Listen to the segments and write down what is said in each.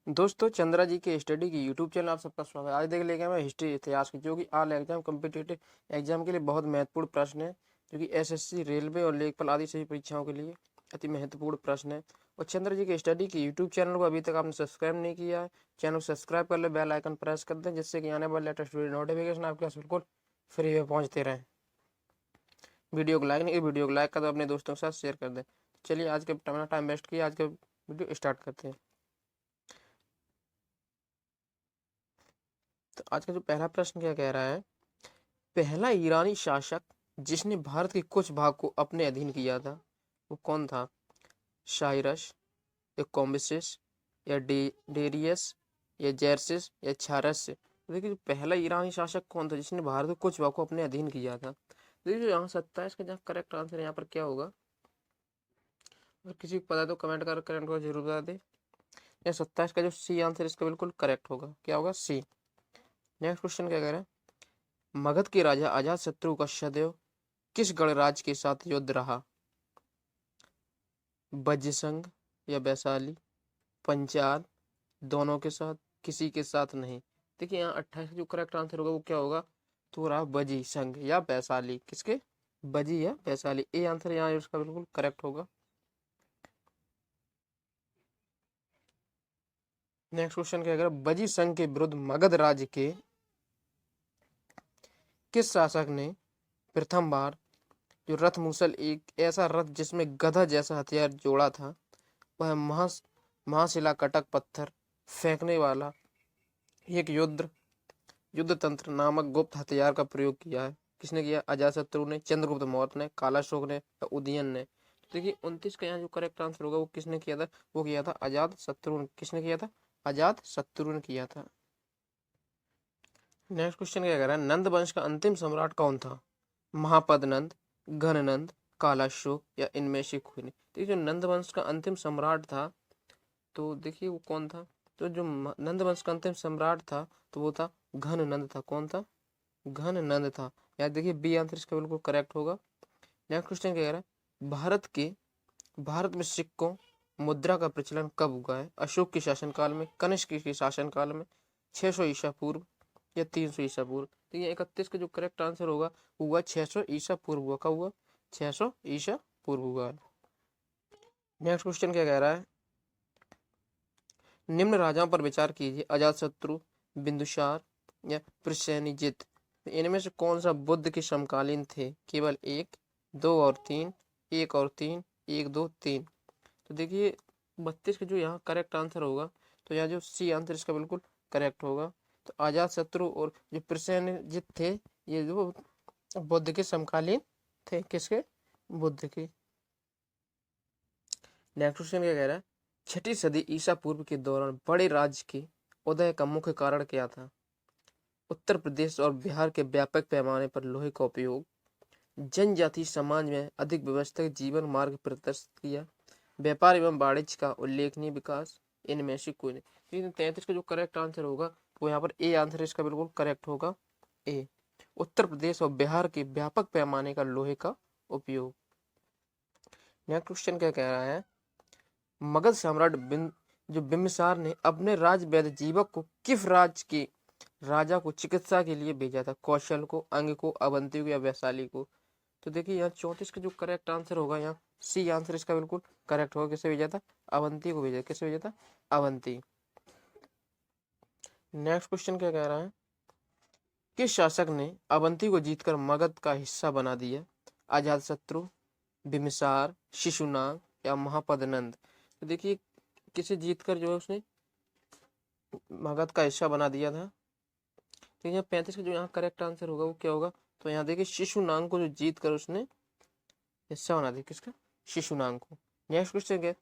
दोस्तों, चंद्रा जी के स्टडी की यूट्यूब चैनल आप सबका स्वागत है। आज देख लेंगे मैं हिस्ट्री इतिहास की, जो कि ऑल एग्जाम कॉम्पिटिटिव एग्जाम के लिए बहुत महत्वपूर्ण प्रश्न है, जो कि एसएससी, रेलवे और लेखपाल आदि सभी परीक्षाओं के लिए अति महत्वपूर्ण प्रश्न है। और चंद्रा जी के स्टडी की यूट्यूब चैनल को अभी तक आपने सब्सक्राइब नहीं किया है, चैनल को सब्सक्राइब कर ले, बेल आइकन प्रेस कर दें, जिससे कि आने वाले लेटेस्ट वीडियो नोटिफिकेशन आपके पास बिल्कुल फ्री में पहुँचते रहें। वीडियो को लाइक नहीं, वीडियो को लाइक कर दो, अपने दोस्तों के साथ शेयर कर दें। चलिए, आज के टाइम वेस्ट किया, आज का वीडियो स्टार्ट करते हैं। तो आज का जो पहला प्रश्न क्या कह रहा है, पहला ईरानी शासक जिसने भारत के कुछ भाग को अपने अधीन किया था वो कौन था? साइरस, या कॉम्बिसिस, या डेरियस, या जर्सिस, या छारस। तो देखिए, जो पहला ईरानी शासक कौन था जिसने भारत के कुछ भाग को अपने अधीन किया था? देखिए, यहाँ 27 का जहाँ करेक्ट आंसर यहाँ पर क्या होगा? अगर किसी को पता है तो कमेंट कर करेक्ट को जरूर बता दे। या 27 का जो सी आंसर इसका बिल्कुल करेक्ट होगा। क्या होगा? सी। नेक्स्ट क्वेश्चन क्या कह रहा है, मगध के राजा अजातशत्रु का सदैव किस गणराज्य के साथ युद्ध रहा? वज्रसंघ, या वैशाली, पंचाल, दोनों के साथ, किसी के साथ नहीं। देखिए, यहाँ 28 जो करेक्ट आंसर होगा वो क्या होगा? तो रहा वजी संघ या वैशाली। किसके? वजी या वैशाली। ए आंसर यहाँ इसका बिल्कुल करेक्ट होगा। नेक्स्ट क्वेश्चन क्या कह वजी संघ के विरुद्ध मगध राज्य के किस शासक ने प्रथम बार जो रथ मूसल, एक ऐसा रथ जिसमें गधा जैसा हथियार जोड़ा था, वह महाशिला कटक पत्थर फेंकने वाला एक युद्ध तंत्र नामक गुप्त हथियार का प्रयोग किया है? किसने किया? अजातशत्रु ने, चंद्रगुप्त मौर्य ने, कालाशोक ने, या उदयन ने। देखिए, 29 का यहाँ जो करेक्ट आंसर होगा वो किसने किया था? वो किया था अजातशत्रु ने। किसने किया था? अजातशत्रु ने किया था। नेक्स्ट क्वेश्चन क्या कह रहा है, नंद वंश का अंतिम सम्राट कौन था? महापद नंद, घननंद, कालाशोक, या इनमें से कोई नहीं। देखिए, जो नंद वंश का अंतिम सम्राट था, तो देखिए वो कौन था? तो जो नंद वंश का अंतिम सम्राट था तो वो था घननंद था। कौन था? घननंद था। याद देखिए, बी आंसर इसका बिल्कुल करेक्ट होगा। नेक्स्ट क्वेश्चन क्या कह रहा है, भारत में सिक्कों मुद्रा का प्रचलन कब हुआ है? अशोक के शासनकाल में, कनिष्क के शासनकाल में, 600 ईसा पूर्व, या 300 ईसा पूर्व। तो ये 31 का जो करेक्ट आंसर होगा हुआ 600 ईसा पूर्व हुआ। कब हुआ? 600 ईसा पूर्व हुआ। नेक्स्ट क्वेश्चन क्या कह रहा है, निम्न राजाओं पर विचार कीजिए, अजातशत्रु, बिंदुसार, या प्रसेनजित। इनमें से कौन सा बुद्ध के समकालीन थे? केवल एक, दो और तीन, एक और तीन, एक, दो, तीन। तो देखिए, 32 का जो यहाँ करेक्ट आंसर होगा, तो यहाँ जो सी आंसर इसका बिल्कुल करेक्ट होगा। तो अजातशत्रु और जो प्रसेनजित थे, ये जो बुद्ध के समकालीन थे। किसके? बुद्ध के। नेक्स्ट क्वेश्चन क्या कह रहा है, 6ठी सदी ईसा पूर्व के दौरान बड़े राज्य के उदय का मुख्य कारण क्या था? उत्तर प्रदेश और बिहार के व्यापक पैमाने पर लोहे का उपयोग, जनजाति समाज में अधिक व्यवस्थित जीवन मार्ग प्रदर्शित किया, व्यापार एवं वाणिज्य का उल्लेखनीय विकास, इनमें से कोई नहीं। 33 का जो करेक्ट आंसर होगा वो यहाँ पर ए आंसर इसका बिल्कुल करेक्ट होगा। ए, उत्तर प्रदेश और बिहार के व्यापक पैमाने का लोहे का उपयोग। नेक्स्ट क्वेश्चन क्या कह रहा है, मगध सम्राट जो बिम्बिसार ने अपने राजवैद्य जीवक को किस राज्य के राजा को चिकित्सा के लिए भेजा था? कौशल को, अंग को, अवंती को, या वैशाली को। तो देखिए, यहाँ 34 का जो करेक्ट आंसर होगा, यहाँ सी आंसर इसका बिल्कुल करेक्ट होगा। किसे भेजा था? अवंती को भेजा। किसे भेजा था? अवंती। नेक्स्ट क्वेश्चन क्या कह रहा है, किस शासक ने अवंती को जीतकर मगध का हिस्सा बना दिया? अजातशत्रु, बिम्बिसार, शिशुनाग, या महापद्नंद। तो देखिए, किसे जीतकर जो है उसने मगध का हिस्सा बना दिया था? तो यहाँ 35 का जो यहाँ करेक्ट आंसर होगा वो क्या होगा? तो यहाँ देखिए, शिशुनाग को जो जीत कर उसने हिस्सा बना दिया। किसका? शिशुनाग को। नेक्स्ट क्वेश्चन क्या,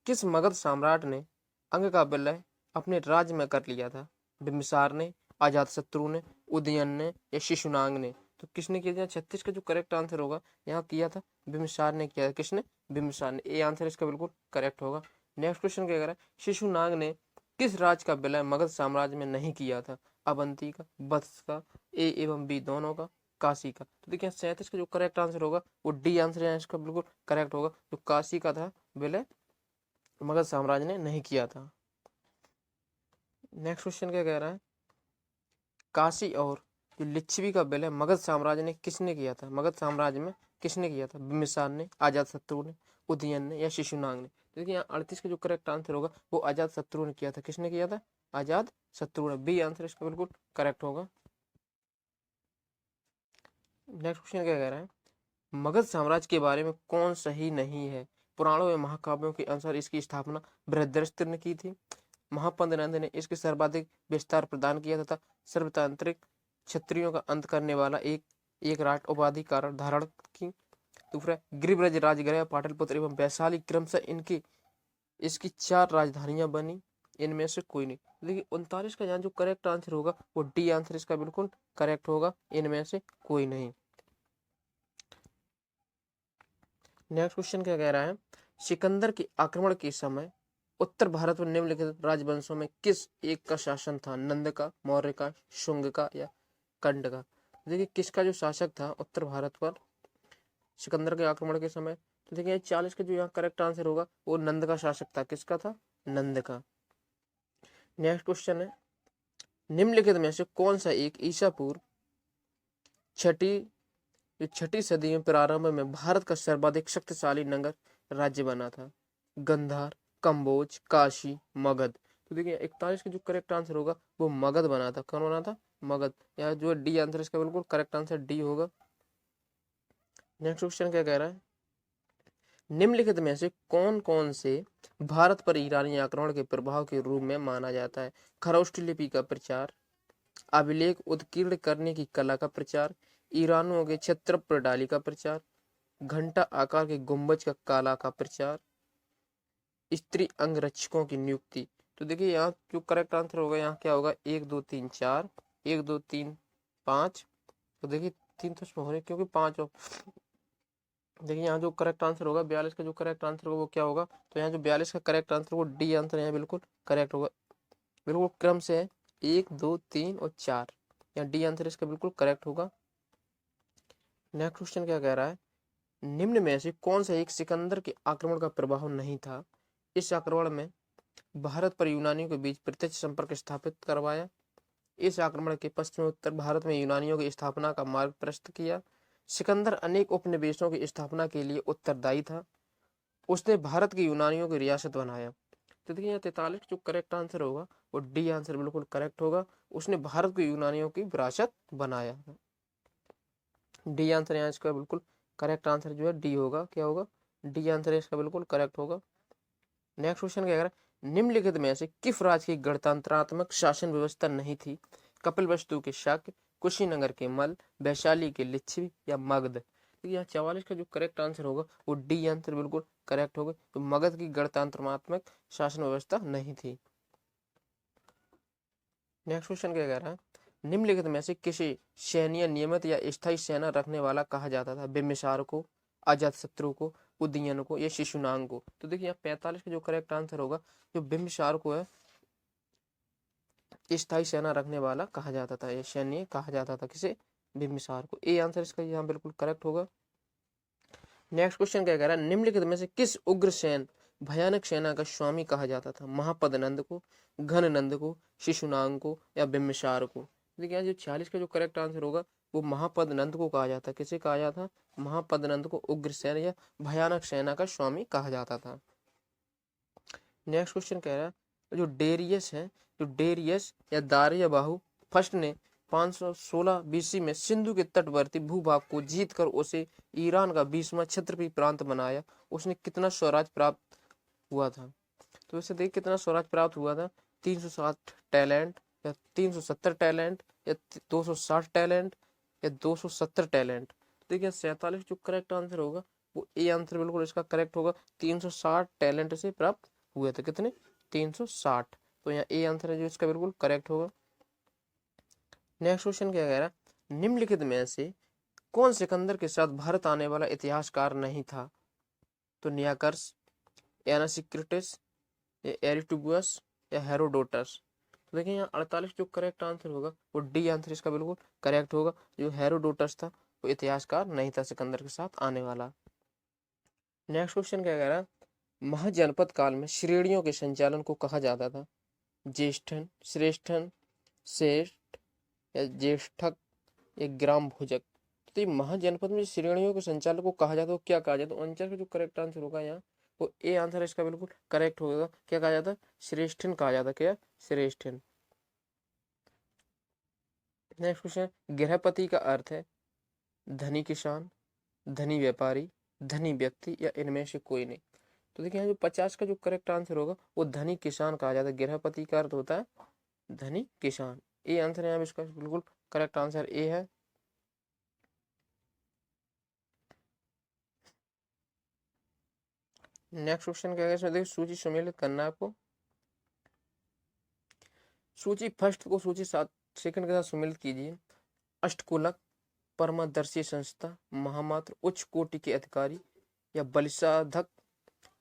किस मगध सम्राट ने अंग का विलय अपने राज्य में कर लिया था? बिम्बिसार ने, अजातशत्रु ने, उदयन ने, या शिशुनाग ने। तो किसने किया था? 36 का जो करेक्ट आंसर होगा यहाँ किया था बिम्बिसार ने किया था। किसने? बिम्बिसार ने। ए आंसर इसका बिल्कुल करेक्ट होगा। नेक्स्ट क्वेश्चन क्या कह रहा है, शिशुनाग ने किस राज्य का विलय मगध साम्राज्य में नहीं किया था? अवंती का, वत्स का, ए एवं बी दोनों का, काशी का। तो देखिए, 37 का जो करेक्ट आंसर होगा वो डी आंसर है इसका बिल्कुल करेक्ट होगा। जो काशी का था विलय मगध साम्राज्य ने नहीं किया था। नेक्स्ट क्वेश्चन क्या कह रहा है, काशी और जो लिच्छवी का विलय मगध साम्राज्य ने किसने किया था, मगध साम्राज्य में किसने किया था, बिम्बिसार ने, अजात शत्रु ने, उदयन ने या शिशुनाग ने। देखिए यहाँ 38 का जो करेक्ट आंसर होगा वो अजात शत्रु ने किया था। किसने किया था, अजात शत्रु ने। बी आंसर इसका बिल्कुल करेक्ट होगा। नेक्स्ट क्वेश्चन क्या कह रहा है, मगध साम्राज्य के बारे में कौन सही नहीं है, पुराणों एवं महाकाव्यों के अनुसार इसकी स्थापना बृहदरथ ने की थी, महापद्म नंद ने इसके सर्वाधिक विस्तार प्रदान किया तथा सर्वतांत्रिक क्षत्रियों का अंत करने वाला एक राष्ट्र उपाधि कारण धारण की। दूसरा, गिरिब्रज राजगृह पाटलिपुत्र एवं वैशाली क्रमशः इनकी इसकी 4 राजधानियां बनी, इनमें से कोई नहीं। देखिए 39 का यहाँ जो करेक्ट आंसर होगा वो डी आंसर इसका बिल्कुल करेक्ट होगा, इनमें से कोई नहीं। नेक्स्ट क्वेश्चन क्या कह रहा है, सिकंदर के आक्रमण के समय उत्तर भारत में निम्नलिखित राजवंशों में किस एक का शासन था, नंद का, मौर्य का, शुंग का या कंड का। देखिए किसका जो शासक था उत्तर भारत पर सिकंदर के आक्रमण के समय, तो देखिए 40 का जो यहाँ करेक्ट आंसर होगा वो नंद का शासक था। किसका था, नंद का। नेक्स्ट क्वेश्चन है, निम्नलिखित में से कौन सा एक ईसा पूर्व छठी सदी में प्रारंभ में भारत का सर्वाधिक शक्तिशाली नगर राज्य बना था, गंधार, कंबोज, काशी, मगध। तो देखिए 41 का जो करेक्ट आंसर होगा वो मगध बना था। कौन बना था, मगध। यहाँ जो डी आंसर इसका बिल्कुल करेक्ट आंसर डी होगा। नेक्स्ट क्वेश्चन क्या कह रहा है, निम्नलिखित में से कौन कौन से भारत पर ईरानी आक्रमण के प्रभाव के रूप में माना जाता है, खरोष्ठी लिपि का प्रचार, अभिलेख उत्कीर्ण करने की कला का प्रचार, ईरानियों के छत्र प्रणाली का प्रचार, घंटा आकार के गुंबज का कला का प्रचार, स्त्री अंगरक्षकों की नियुक्ति। तो देखिए यहाँ जो करेक्ट आंसर होगा यहाँ क्या होगा, 1 2 3 4, 1 2 3 5। तो देखिए 3 तो इसमें हो रहे क्योंकि 5 देखिए यहाँ जो करेक्ट आंसर होगा 42 का जो करेक्ट आंसर होगा वो क्या होगा, तो यहाँ जो 42 का करेक्ट आंसर वो डी आंसर यहाँ बिल्कुल करेक्ट होगा। बिल्कुल क्रम से है 1 2 3 और 4, यहाँ डी आंसर इसका बिल्कुल करेक्ट होगा। नेक्स्ट क्वेश्चन क्या कह रहा है, निम्न में से कौन सा एक सिकंदर के आक्रमण का प्रभाव नहीं था, इस आक्रमण में भारत पर यूनानियों के बीच प्रत्यक्ष संपर्क स्थापित करवाया, इस आक्रमण के पश्चिम उत्तर भारत में यूनानियों की स्थापना का मार्ग प्रशस्त किया, सिकंदर अनेक उपनिवेशों की स्थापना के लिए उत्तरदायी था, उसने भारत की यूनानियों की रियासत बनाया। तो देखिए 43 जो करेक्ट आंसर होगा वो डी आंसर बिल्कुल करेक्ट होगा, उसने भारत को यूनानियों की विरासत बनाया। डी आंसर यहाँ इसका बिल्कुल करेक्ट आंसर जो है डी होगा, क्या होगा, डी आंसर इसका बिल्कुल करेक्ट होगा। नेक्स्ट क्वेश्चन क्या कह रहा है, निम्नलिखित में से किस राज्य की गणतंत्रात्मक शासन व्यवस्था नहीं थी, कपिलवस्तु के शाक्य, कुशीनगर के मल, वैशाली के लिच्छवी या मगध। तो यहाँ 44 का जो करेक्ट आंसर होगा वो डी आंसर बिल्कुल करेक्ट होगा, तो मगध की गणतंत्रात्मक शासन व्यवस्था नहीं थी। नेक्स्ट क्वेश्चन क्या कह रहा है, निम्नलिखित में से किसी सैन्य नियमित या स्थायी सेना रखने वाला कहा जाता था, बिम्बिसार को, अजातशत्रु को, उदयन को या शिशुनाग को। तो देखिए यहाँ 45 का जो करेक्ट आंसर होगा, जो बिम्बिसार को है स्थायी सेना रखने वाला कहा जाता था, ये सैन्य कहा जाता था किसे, बिम्बिसार को। ए आंसर इसका यहाँ बिल्कुल करेक्ट होगा। नेक्स्ट क्वेश्चन क्या कह रहा है, निम्नलिखित में से किस उग्रसेन भयानक सेना का स्वामी कहा जाता था, महापद नंद को, घन नंद को, शिशुनाग को या बिम्बिसार को। देखिए जो 46 का जो करेक्ट आंसर होगा वो महापद नंद को कहा जाता है। किसे कहा जाता, महापद नंद को उग्रसेन या भयानक सेना का स्वामी कहा जाता था। नेक्स्ट क्वेश्चन कह रहा है, जो डेरियस है, जो डेरियस या दारिया बाहु फर्स्ट ने 516 बीसी में सिंधु के तटवर्ती भूभाग को जीतकर उसे ईरान का 20वां क्षत्रिय प्रांत बनाया, उसने कितना स्वराज प्राप्त हुआ था। तो वैसे देख कितना स्वराज प्राप्त हुआ था, 360 टैलेंट या 370 टैलेंट या 260 टैलेंट या 270 टैलेंट। देखिए 47 जो करेक्ट आंसर होगा वो ए आंसर बिल्कुल इसका करेक्ट होगा, 360 टैलेंट से प्राप्त हुए थे। कितने, 360। तो यहाँ ए आंसर है जो इसका बिल्कुल करेक्ट होगा। नेक्स्ट क्वेश्चन क्या कह रहा है, निम्नलिखित में से कौन सिकंदर के साथ भारत आने वाला इतिहासकार नहीं था, तो नियाकर्स, एनासिक्रिटस, एरिस्टोबुलस या हेरोडोटस। तो देखिए यहाँ 48 जो करेक्ट आंसर होगा वो डी आंसर इसका बिल्कुल करेक्ट होगा, जो हेरोडोटस था वो इतिहासकार नहीं था सिकंदर के साथ आने वाला। नेक्स्ट क्वेश्चन क्या कह रहा है, महाजनपद काल में श्रेणियों के संचालन को कहा जाता था, ज्येष्ठन, श्रेष्ठन, श्रेष्ठ या ज्येष्ठक या ग्राम भोजक। तो ये महाजनपद में श्रेणियों के संचालक को कहा जाता है, क्या कहा जाता है? 49 का जो करेक्ट आंसर होगा यहाँ वो ए आंसर है इसका बिल्कुल करेक्ट होगा। क्या कहा जाता है? श्रेष्ठन कहा जाता है। क्या? श्रेष्ठन। नेक्स्ट क्वेश्चन, गृहपति का अर्थ है धनी किसान, धनी व्यापारी, धनी व्यक्ति या इनमें से कोई नहीं। तो देखिए यहाँ जो 50 का जो करेक्ट आंसर होगा वो धनी किसान कहा जाता है। गृहपति का अर्थ होता है धनी किसान। ए आंसर यहाँ इसका बिल्कुल करेक्ट आंसर ए है। नेक्स्ट क्वेश्चन क्या है इसमें? देखिए सूची सम्मिलित करना है आपको। सूची फर्स्ट को सूची 7 सेकंड के साथ सम्मिलित कीजिए। अष्टकुलक, परमदर्शी संस्था, महामात्र, उच्च कोटि के अधिकारी या बलिसाधक,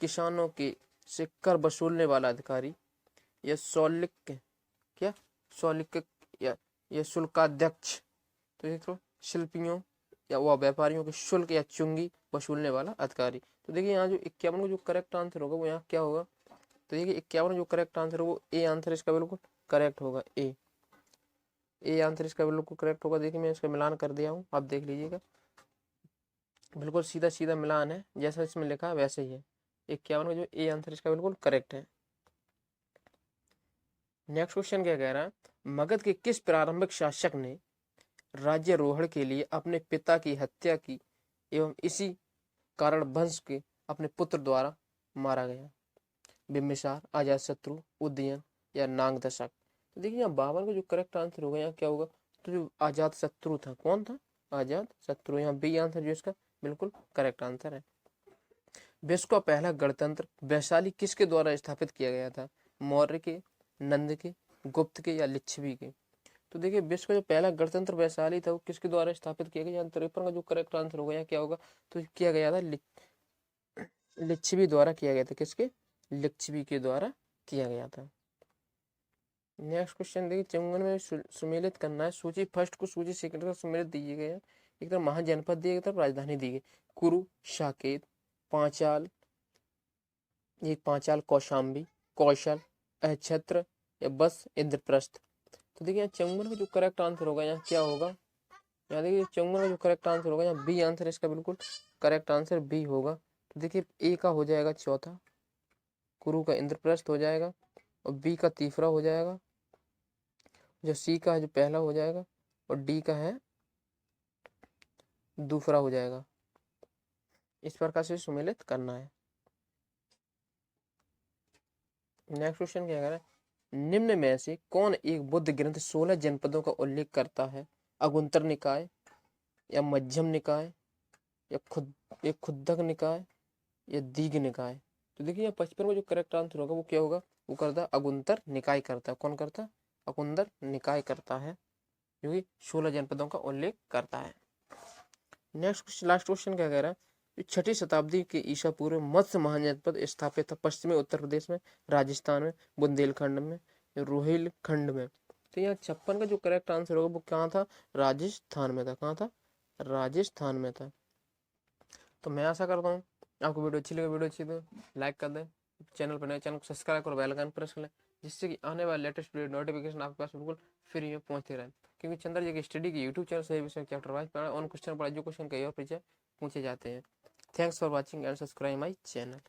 किसानों के से कर वसूलने वाला अधिकारी या सौलिक, क्या सौलिक या शुल्काध्यक्ष। तो देखो शिल्पियों या वह व्यापारियों के शुल्क या चुंगी वसूलने वाला अधिकारी। तो देखिए यहाँ जो 51 को जो करेक्ट आंसर होगा वो यहाँ क्या होगा? तो देखिए 51 जो करेक्ट आंसर होगा वो ए आंसर इसका बिल्कुल करेक्ट होगा। ए आंसर इसका बिल्कुल करेक्ट होगा। देखिए मैं इसका मिलान कर दिया हूँ, आप देख लीजिएगा बिल्कुल सीधा सीधा मिलान है, जैसा इसमें लिखा है वैसे ही है। 51 का जो ए आंसर इसका बिल्कुल करेक्ट है। नेक्स्ट क्वेश्चन क्या कह रहा है? मगध के किस प्रारंभिक शासक ने राज्यारोहण के लिए अपने पिता की हत्या की एवं इसी कारण वंश के अपने पुत्र द्वारा मारा गया? बिम्बिसार, अजातशत्रु, उदयन या नागदशक। तो देखिए यहाँ 52 का जो करेक्ट आंसर होगा यहाँ क्या होगा? तो जो अजातशत्रु था, कौन था? अजातशत्रु। यहाँ बी आंसर जो इसका बिल्कुल करेक्ट आंसर है। विश्व का पहला गणतंत्र वैशाली किसके द्वारा स्थापित किया गया था? मौर्य के, नंद के, गुप्त के या लिच्छवी के? तो देखिए विश्व का जो पहला गणतंत्र वैशाली था वो किसके द्वारा स्थापित किया गया? यहाँ 53 का जो करेक्ट आंसर होगा यहाँ क्या होगा? तो किया गया था लिच्छवी द्वारा किया गया था। किसके? लिच्छवी के द्वारा किया गया था। नेक्स्ट क्वेश्चन देखिए, चंगन में सुमेलित करना है। सूची फर्स्ट को सूची सेकंड का सुमेलित दिए गए हैं। एक तरफ महाजनपद दिए गए, तरफ राजधानी दी गई। कुरु, साकेत, पांचाल, एक पांचाल, कौशाम्बी, कौशल, अक्षत्र या बस इंद्रप्रस्थ। तो देखिए यहाँ चंगन का जो करेक्ट आंसर होगा यहाँ क्या होगा? यहाँ देखिए चंगन का जो करेक्ट आंसर होगा यहाँ बी आंसर इसका बिल्कुल करेक्ट आंसर बी होगा। तो देखिए ए का हो जाएगा चौथा, कुरु का इंद्रप्रस्थ हो जाएगा और बी का तीसरा हो जाएगा, जो सी का है जो पहला हो जाएगा और डी का है दूसरा हो जाएगा। इस प्रकार से सुमेलित करना है। नेक्स्ट क्वेश्चन क्या कह रहा है? निम्न में से कौन एक बुद्ध ग्रंथ 16 जनपदों का उल्लेख करता है? अगुंतर निकाय या मध्यम निकाय या खुद्दक निकाय या दीघ निकाय? तो देखिए यहाँ 55 का जो करेक्ट आंसर होगा वो क्या होगा? वो करता है अगुंतर निकाय करता है। कौन करता है? अगुंतर निकाय करता है, जो कि 16 जनपदों का उल्लेख करता है। नेक्स्ट लास्ट क्वेश्चन क्या कह रहा है? 6ठी शताब्दी के ईसा पूर्व मत्स्य महाजनपद स्थापित था पश्चिमी उत्तर प्रदेश में, राजस्थान में, बुंदेलखंड में, रोहिलखंड में। तो यहाँ 56 का जो करेक्ट आंसर होगा वो कहाँ था? राजस्थान में था। कहाँ था? राजस्थान में था। तो मैं आशा करता हूँ आपको वीडियो अच्छी लगे। वीडियो अच्छी तो लाइक कर दें, चैनल पर नए चैनल को सब्सक्राइब करो, बेल आइकन प्रेस कर लें, जिससे कि आने वाले लेटेस्ट वीडियो नोटिफिकेशन आपके पास बिल्कुल फ्री में पहुंचते रहे। क्योंकि चंद्र जी की स्टडी की यूट्यूब चैनल से विषय चैप्टर वाइज पढ़ा, ऑन क्वेश्चन पढ़ा, जो क्वेश्चन कई और पूछे जाते हैं। Thanks for watching and subscribe my channel.